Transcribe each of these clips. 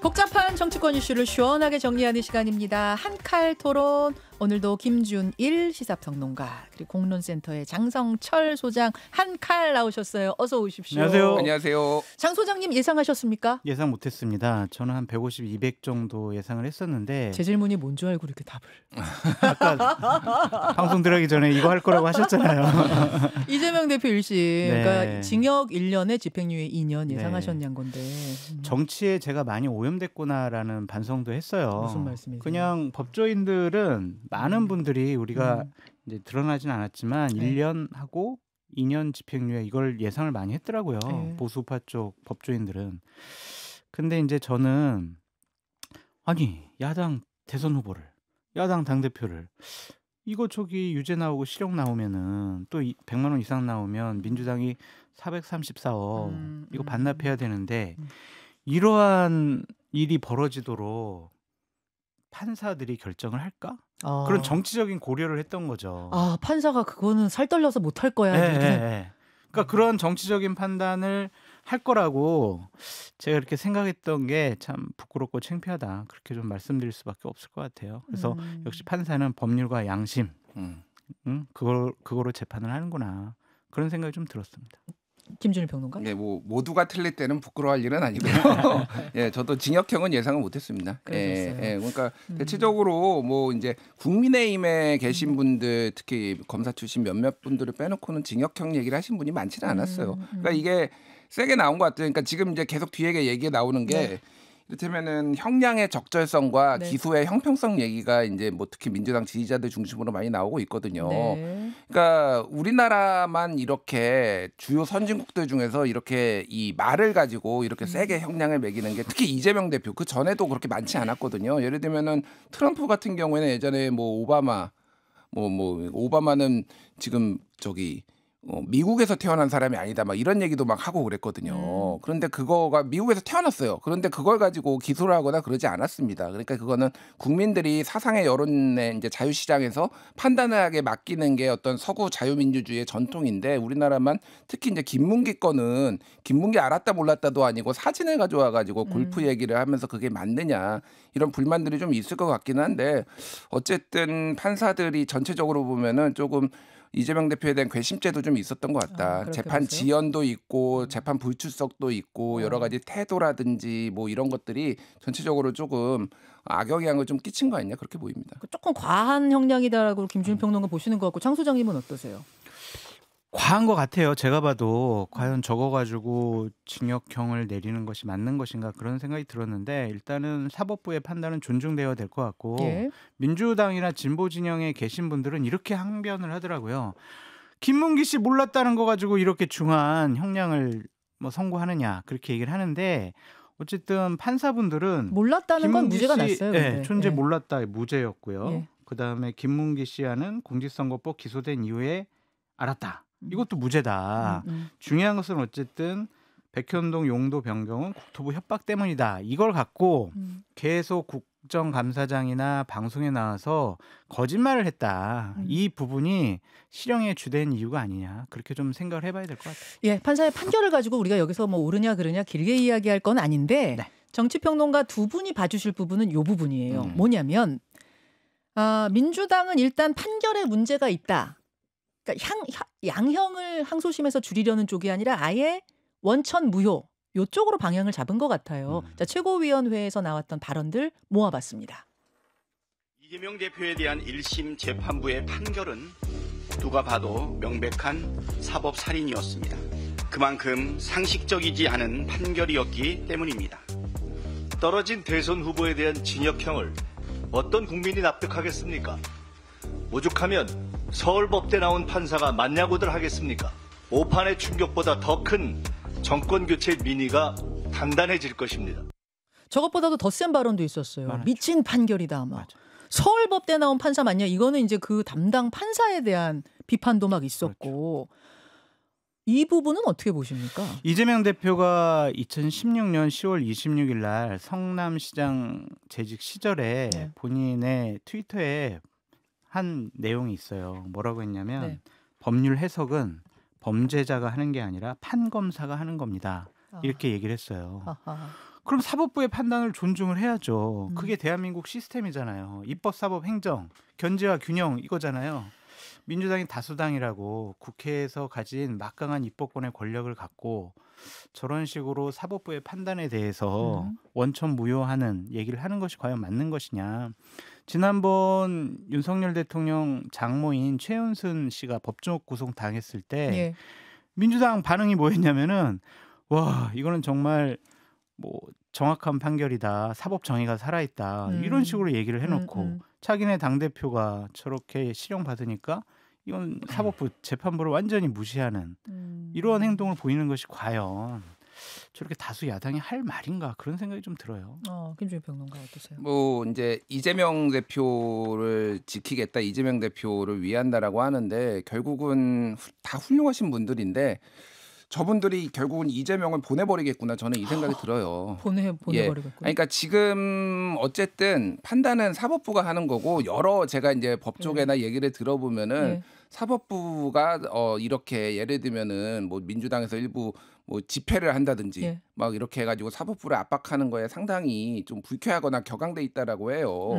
복잡한 정치권 이슈를 시원하게 정리하는 시간입니다. 한칼 토론. 오늘도 김준일 시사평론가 그리고 공론센터의 장성철 소장 한칼 나오셨어요. 어서 오십시오. 안녕하세요. 안녕하세요. 장 소장님 예상하셨습니까? 예상 못했습니다. 저는 한 150, 200 정도 예상을 했었는데 제 질문이 뭔 줄 알고 이렇게 답을. 아까 방송 들어가기 전에 이거 할 거라고 하셨잖아요. 이재명 대표 1심. 네. 그러니까 징역 1년에 집행유예 2년 예상하셨냐는 건데. 정치에 제가 많이 오염됐구나라는 반성도 했어요. 무슨 말씀이세요? 그냥 법조인들은 많은 분들이 우리가 이제 드러나진 않았지만 네. 1년 하고 2년 집행유예 이걸 예상을 많이 했더라고요. 네. 보수파 쪽 법조인들은. 근데 이제 저는 아니 야당 대선 후보를 야당 당대표를 이거 저기 유죄 나오고 실형 나오면은 또 100만 원 이상 나오면 민주당이 434억 이거 반납해야 되는데 이러한 일이 벌어지도록 판사들이 결정을 할까? 그런 정치적인 고려를 했던 거죠. 아, 판사가 그거는 살 떨려서 못할 거야. 네. 그러니까 그런 정치적인 판단을 할 거라고 제가 이렇게 생각했던 게 참 부끄럽고 창피하다. 그렇게 좀 말씀드릴 수밖에 없을 것 같아요. 그래서 역시 판사는 법률과 양심, 그거로 재판을 하는구나. 그런 생각이 좀 들었습니다. 김준일 평론가? 네, 뭐 모두가 틀릴 때는 부끄러워할 일은 아니고요. 예, 저도 징역형은 예상을 못했습니다. 그러니까 대체적으로 뭐 이제 국민의힘에 계신 분들, 특히 검사 출신 몇몇 분들을 빼놓고는 징역형 얘기를 하신 분이 많지는 않았어요. 그러니까 이게 세게 나온 것 같아요. 그러니까 지금 이제 계속 뒤에 얘기 나오는 게. 네. 이를테면은 형량의 적절성과 네. 기소의 형평성 얘기가 이제 뭐 특히 민주당 지지자들 중심으로 많이 나오고 있거든요. 네. 그러니까 우리나라만 이렇게 주요 선진국들 중에서 이렇게 이 말을 가지고 이렇게 세게 형량을 매기는 게 특히 이재명 대표 그 전에도 그렇게 많지 않았거든요. 예를 들면은 트럼프 같은 경우에는 예전에 뭐 오바마 오바마는 지금 저기 미국에서 태어난 사람이 아니다 막 이런 얘기도 막 하고 그랬거든요. 그런데 그거가 미국에서 태어났어요. 그런데 그걸 가지고 기소를 하거나 그러지 않았습니다. 그러니까 그거는 국민들이 사상의 여론의 이제 자유시장에서 판단을 하게 맡기는 게 어떤 서구 자유민주주의의 전통인데 우리나라만 특히 이제 김문기 거는 김문기 알았다 몰랐다도 아니고 사진을 가져와 가지고 골프 얘기를 하면서 그게 맞느냐 이런 불만들이 좀 있을 것 같기는 한데 어쨌든 판사들이 전체적으로 보면은 조금 이재명 대표에 대한 괘씸죄도 좀 있었던 것 같다. 재판 보세요? 지연도 있고 재판 불출석도 있고 여러 가지 태도라든지 뭐 이런 것들이 전체적으로 조금 악영향을 좀 끼친 거 아니냐 그렇게 보입니다. 조금 과한 형량이다라고 김준일 평론가 보시는 것 같고 장 소장님은 어떠세요? 과한 것 같아요. 제가 봐도 과연 저거 가지고 징역형을 내리는 것이 맞는 것인가 그런 생각이 들었는데 일단은 사법부의 판단은 존중되어야 될 것 같고 예. 민주당이나 진보 진영에 계신 분들은 이렇게 항변을 하더라고요. 김문기 씨 몰랐다는 거 가지고 이렇게 중한 형량을 뭐 선고하느냐 그렇게 얘기를 하는데 어쨌든 판사분들은 몰랐다는 건 김문기 무죄가 씨, 났어요. 네, 근데. 존재 예. 몰랐다 무죄였고요. 예. 그다음에 김문기 씨와는 공직선거법 기소된 이후에 알았다. 이것도 무죄다. 중요한 것은 어쨌든 백현동 용도 변경은 국토부 협박 때문이다. 이걸 갖고 계속 국정감사장이나 방송에 나와서 거짓말을 했다. 이 부분이 실형의 주된 이유가 아니냐. 그렇게 좀 생각을 해봐야 될 것 같아요. 예, 판사의 판결을 가지고 우리가 여기서 뭐 옳으냐 그르냐 길게 이야기할 건 아닌데 네. 정치평론가 두 분이 봐주실 부분은 이 부분이에요. 뭐냐면 민주당은 일단 판결에 문제가 있다. 그러니까 양형을 항소심에서 줄이려는 쪽이 아니라 아예 원천 무효 이쪽으로 방향을 잡은 것 같아요. 자, 최고위원회에서 나왔던 발언들 모아봤습니다. 이재명 대표에 대한 1심 재판부의 판결은 누가 봐도 명백한 사법살인이었습니다. 그만큼 상식적이지 않은 판결이었기 때문입니다. 떨어진 대선 후보에 대한 징역형을 어떤 국민이 납득하겠습니까? 오죽하면 서울법대 나온 판사가 맞냐고들 하겠습니까? 오판의 충격보다 더 큰 정권교체 민의가 단단해질 것입니다. 저것보다도 더 센 발언도 있었어요. 많았죠. 미친 판결이다. 막. 맞아. 서울법대 나온 판사 맞냐? 이거는 이제 그 담당 판사에 대한 비판도 막 있었고. 이 부분은 어떻게 보십니까? 이재명 대표가 2016년 10월 26일 날 성남시장 재직 시절에 네. 본인의 트위터에 한 내용이 있어요. 뭐라고 했냐면 네. 법률 해석은 범죄자가 하는 게 아니라 판검사가 하는 겁니다. 이렇게 얘기를 했어요. 아하. 그럼 사법부의 판단을 존중을 해야죠. 그게 대한민국 시스템이잖아요. 입법, 사법, 행정, 견제와 균형 이거잖아요. 민주당이 다수당이라고 국회에서 가진 막강한 입법권의 권력을 갖고 저런 식으로 사법부의 판단에 대해서 원천무효하는 얘기를 하는 것이 과연 맞는 것이냐. 지난번 윤석열 대통령 장모인 최은순 씨가 법정 구속 당했을 때 예. 민주당 반응이 뭐였냐면은 와 이거는 정말 뭐 정확한 판결이다. 사법 정의가 살아있다. 이런 식으로 얘기를 해놓고 자기네 당대표가 저렇게 실형받으니까 이건 사법부 재판부를 완전히 무시하는 이러한 행동을 보이는 것이 과연 저렇게 다수 야당이 할 말인가 그런 생각이 좀 들어요. 김준일 평론가 어떠세요? 뭐 이제 이재명 대표를 지키겠다, 이재명 대표를 위한다라고 하는데 결국은 다 훌륭하신 분들인데 저분들이 결국은 이재명을 보내버리겠구나 저는 이 생각이 들어요. 보내버리겠구나. 그러니까 지금 어쨌든 판단은 사법부가 하는 거고 여러 제가 이제 법조계나 얘기를 들어보면은 사법부가 이렇게 예를 들면은 뭐 민주당에서 일부 뭐 집회를 한다든지 막 이렇게 해가지고 사법부를 압박하는 거에 상당히 좀 불쾌하거나 격앙돼 있다라고 해요.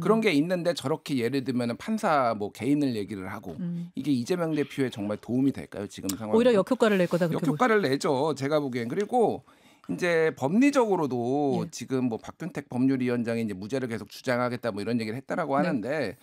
그런 게 있는데 저렇게 예를 들면은 판사 뭐 개인을 얘기를 하고 이게 이재명 대표에 정말 도움이 될까요? 지금 상황 오히려 역효과를 낼 거다. 역효과를 내죠. 제가 보기엔. 그리고 이제 법리적으로도 지금 뭐 박균택 법률위원장이 이제 무죄를 계속 주장하겠다 뭐 이런 얘기를 했다라고 하는데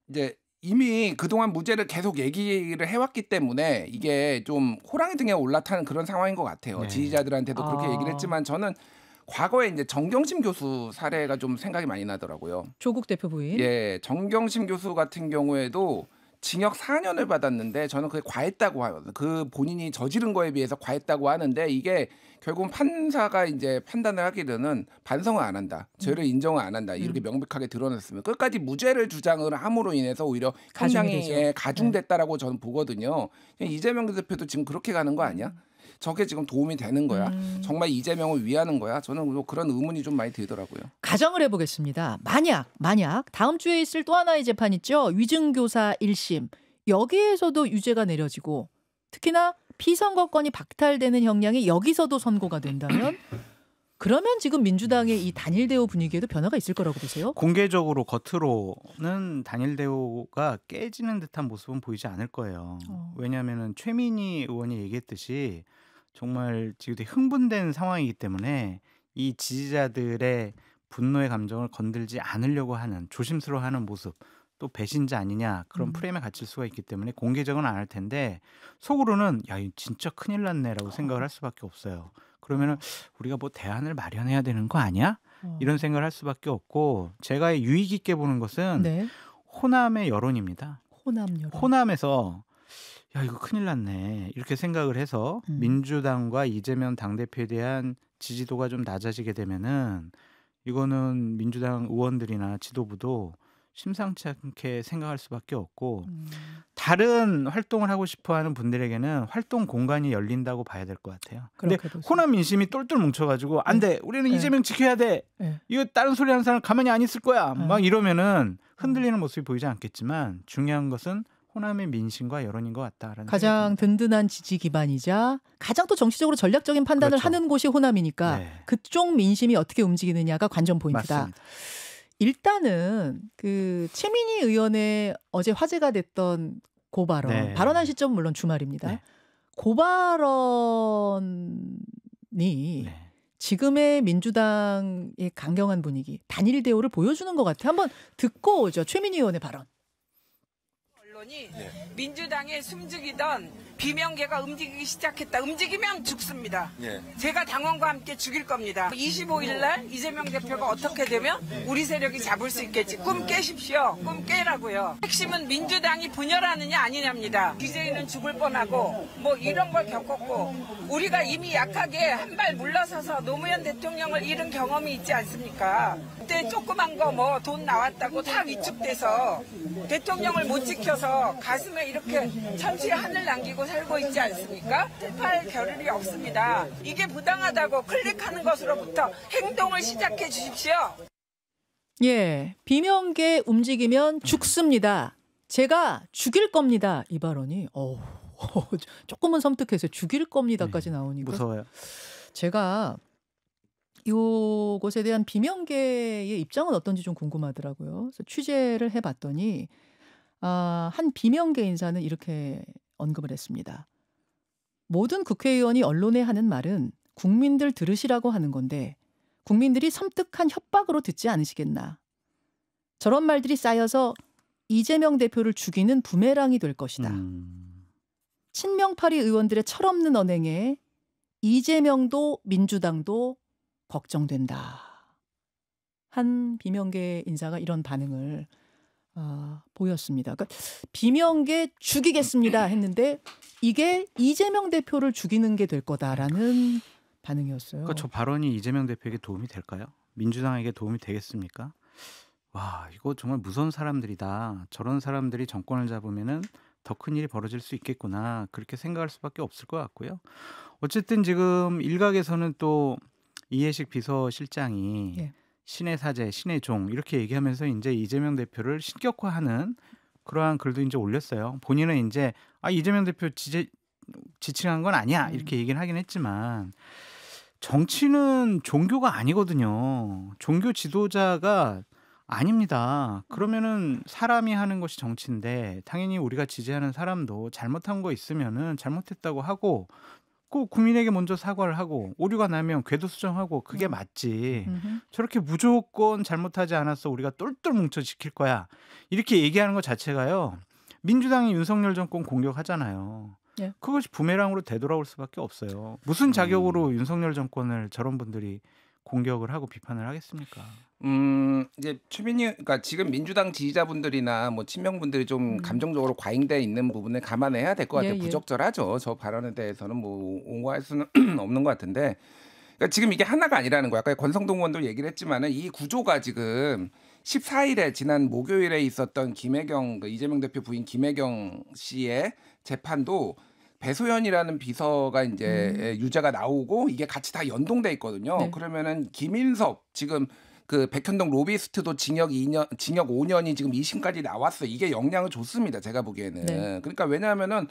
이제 이미 그동안 무죄를 계속 얘기를 해왔기 때문에 이게 좀 호랑이 등에 올라타는 그런 상황인 것 같아요. 지지자들한테도 그렇게 얘기를 했지만 저는 과거에 이제 정경심 교수 사례가 좀 생각이 많이 나더라고요. 조국 대표 부인. 예, 정경심 교수 같은 경우에도 징역 4년을 받았는데 저는 그게 과했다고 하요. 그 본인이 저지른 거에 비해서 과했다고 하는데 이게 결국은 판사가 이제 판단을 하기로는 반성을 안 한다. 죄를 인정을 안 한다. 이렇게 명백하게 드러났으면 끝까지 무죄를 주장을 함으로 인해서 오히려 형량이 가중됐다라고 저는 보거든요. 이재명 대표도 지금 그렇게 가는 거 아니야? 저게 지금 도움이 되는 거야? 정말 이재명을 위하는 거야? 저는 뭐 그런 의문이 좀 많이 들더라고요. 가정을 해보겠습니다. 만약 다음 주에 있을 또 하나의 재판 있죠. 위증교사 1심. 여기에서도 유죄가 내려지고 특히나 피선거권이 박탈되는 형량이 여기서도 선고가 된다면 그러면 지금 민주당의 이 단일 대우 분위기에도 변화가 있을 거라고 보세요? 공개적으로 겉으로는 단일 대우가 깨지는 듯한 모습은 보이지 않을 거예요. 왜냐하면 최민희 의원이 얘기했듯이 정말 지금 되게 흥분된 상황이기 때문에 이 지지자들의 분노의 감정을 건들지 않으려고 하는 조심스러워하는 모습 또 배신자 아니냐 그런 프레임에 갇힐 수가 있기 때문에 공개적은 안 할 텐데 속으로는 야 이거 진짜 큰일 났네라고 생각을 할 수밖에 없어요. 그러면은 우리가 뭐 대안을 마련해야 되는 거 아니야? 이런 생각을 할 수밖에 없고 제가 유의 깊게 보는 것은 호남의 여론입니다. 호남에서 야 이거 큰일 났네 이렇게 생각을 해서 민주당과 이재명 당대표에 대한 지지도가 좀 낮아지게 되면은 이거는 민주당 의원들이나 지도부도 심상치 않게 생각할 수밖에 없고 다른 활동을 하고 싶어하는 분들에게는 활동 공간이 열린다고 봐야 될 것 같아요. 근데 호남 민심이 똘똘 뭉쳐가지고 안 돼 우리는 이재명 지켜야 돼 이거 다른 소리 하는 사람 가만히 안 있을 거야 막 이러면은 흔들리는 모습이 보이지 않겠지만 중요한 것은 호남의 민심과 여론인 것 같다라는 가장 든든한 지지 기반이자 가장 또 정치적으로 전략적인 판단을 하는 곳이 호남이니까 그쪽 민심이 어떻게 움직이느냐가 관전 포인트다. 맞습니다. 일단은 그 최민희 의원의 어제 화제가 됐던 고발언 발언한 시점은 물론 주말입니다. 고발언이 지금의 민주당의 강경한 분위기 단일 대우를 보여주는 것 같아요. 한번 듣고 오죠. 최민희 의원의 발언. 민주당의 숨죽이던 비명계가 움직이기 시작했다. 움직이면 죽습니다. 제가 당원과 함께 죽일 겁니다. 25일 날 이재명 대표가 어떻게 되면 우리 세력이 잡을 수 있겠지. 꿈 깨십시오. 꿈 깨라고요. 핵심은 민주당이 분열하느냐 아니냐입니다. DJ는 죽을 뻔하고 뭐 이런 걸 겪었고 우리가 이미 약하게 한 발 물러서서 노무현 대통령을 잃은 경험이 있지 않습니까? 그때 조그만 거 뭐 돈 나왔다고 다 위축돼서 대통령을 못 지켜서 가슴에 이렇게 천수의 하늘 남기고 살고 있지 않습니까? 슬퍼할 겨를이 없습니다. 이게 부당하다고 클릭하는 것으로부터 행동을 시작해 주십시오. 예, 비명계 움직이면 죽습니다. 제가 죽일 겁니다. 이 발언이 조금은 섬뜩해서 죽일 겁니다까지 나오니까 무서워요. 제가 이것에 대한 비명계의 입장은 어떤지 좀 궁금하더라고요. 그래서 취재를 해봤더니 한 비명계 인사는 이렇게 언급을 했습니다. 모든 국회의원이 언론에 하는 말은 국민들 들으시라고 하는 건데 국민들이 섬뜩한 협박으로 듣지 않으시겠나. 저런 말들이 쌓여서 이재명 대표를 죽이는 부메랑이 될 것이다. 친명파리 의원들의 철없는 언행에 이재명도 민주당도 걱정된다. 한 비명계 인사가 이런 반응을 보였습니다. 그러니까 비명계 죽이겠습니다 했는데 이게 이재명 대표를 죽이는 게 될 거다라는 반응이었어요. 그러니까 저 발언이 이재명 대표에게 도움이 될까요? 민주당에게 도움이 되겠습니까? 와, 이거 정말 무서운 사람들이다. 저런 사람들이 정권을 잡으면은 더 큰 일이 벌어질 수 있겠구나. 그렇게 생각할 수밖에 없을 것 같고요. 어쨌든 지금 일각에서는 또 이해식 비서실장이 예. 신의 사제, 신의 종 이렇게 얘기하면서 이제 이재명 대표를 신격화하는 그러한 글도 이제 올렸어요. 본인은 이제 이재명 대표 지칭한 건 아니야 이렇게 얘기를 하긴 했지만 정치는 종교가 아니거든요. 종교 지도자가 아닙니다. 그러면은 사람이 하는 것이 정치인데 당연히 우리가 지지하는 사람도 잘못한 거 있으면은 잘못했다고 하고 꼭 국민에게 먼저 사과를 하고 오류가 나면 궤도 수정하고 그게 맞지. 저렇게 무조건 잘못하지 않았어 우리가 똘똘 뭉쳐 지킬 거야 이렇게 얘기하는 것 자체가요. 민주당이 윤석열 정권 공격하잖아요. 예. 그것이 부메랑으로 되돌아올 수밖에 없어요. 무슨 자격으로 윤석열 정권을 저런 분들이 공격을 하고 비판을 하겠습니까? 이제 그러니까 지금 민주당 지지자분들이나 뭐 친명분들이 좀 감정적으로 과잉돼 있는 부분을 감안해야 될 것 같아요. 예. 부적절하죠. 저 발언에 대해서는 뭐 옹호할 수는 없는 것 같은데, 그러니까 지금 이게 하나가 아니라는 거야. 아까 권성동 의원도 얘기를 했지만은 이 구조가 지금 14일에 지난 목요일에 있었던 김혜경 이재명 대표 부인 김혜경 씨의 재판도 배소연이라는 비서가 이제 유죄가 나오고 이게 같이 다 연동돼 있거든요. 네. 그러면은 김인섭 지금 그 백현동 로비스트도 징역 5년이 지금 2심까지 나왔어요. 이게 영향을 줬습니다. 제가 보기에는. 네. 그러니까 왜냐하면은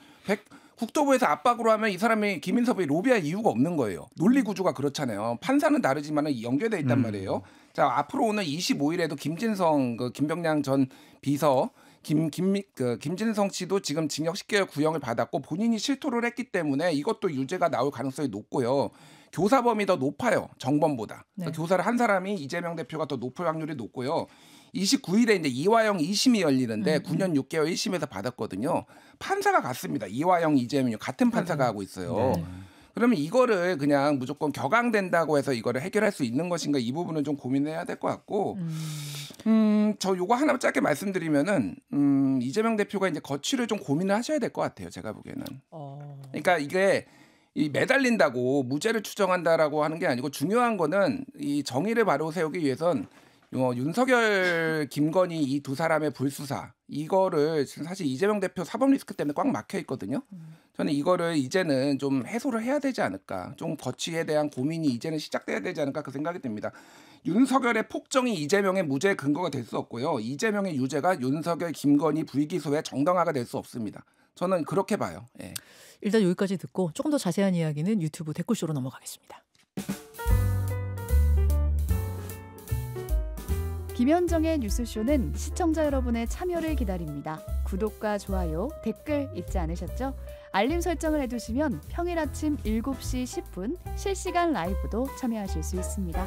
국토부에서 압박으로 하면 이 사람이 김인섭이 로비할 이유가 없는 거예요. 논리 구조가 그렇잖아요. 판사는 다르지만 연계돼 있단 말이에요. 자, 앞으로 오는 25일에도 김진성 김병량 전 비서 김진성 씨도 지금 징역 10개월 구형을 받았고 본인이 실토를 했기 때문에 이것도 유죄가 나올 가능성이 높고요. 교사범이 더 높아요. 정범보다. 네. 그러니까 교사를 한 사람이 이재명 대표가 더 높을 확률이 높고요. 29일에 이제 이화영 2심이 열리는데 9년 6개월 1심에서 받았거든요. 판사가 같습니다. 이화영, 이재명 같은 판사가 하고 있어요. 네. 그러면 이거를 그냥 무조건 격앙된다고 해서 이거를 해결할 수 있는 것인가 이 부분은 좀 고민해야 될 것 같고 저 요거 하나 짧게 말씀드리면은 이재명 대표가 이제 거취를 좀 고민을 하셔야 될 것 같아요. 제가 보기에는. 그러니까 이게 매달린다고 무죄를 추정한다라고 하는 게 아니고 중요한 거는 이 정의를 바로 세우기 위해선 윤석열, 김건희 이 두 사람의 불수사 이거를 지금 사실 이재명 대표 사법 리스크 때문에 꽉 막혀 있거든요. 저는 이거를 이제는 좀 해소를 해야 되지 않을까. 좀 거취에 대한 고민이 이제는 시작돼야 되지 않을까 그 생각이 듭니다. 윤석열의 폭정이 이재명의 무죄의 근거가 될 수 없고요. 이재명의 유죄가 윤석열, 김건희 불기소의 정당화가 될 수 없습니다. 저는 그렇게 봐요. 예. 일단 여기까지 듣고 조금 더 자세한 이야기는 유튜브 댓글쇼로 넘어가겠습니다. 김현정의 뉴스쇼는 시청자 여러분의 참여를 기다립니다. 구독과 좋아요, 댓글 잊지 않으셨죠? 알림 설정을 해두시면 평일 아침 7시 10분 실시간 라이브도 참여하실 수 있습니다.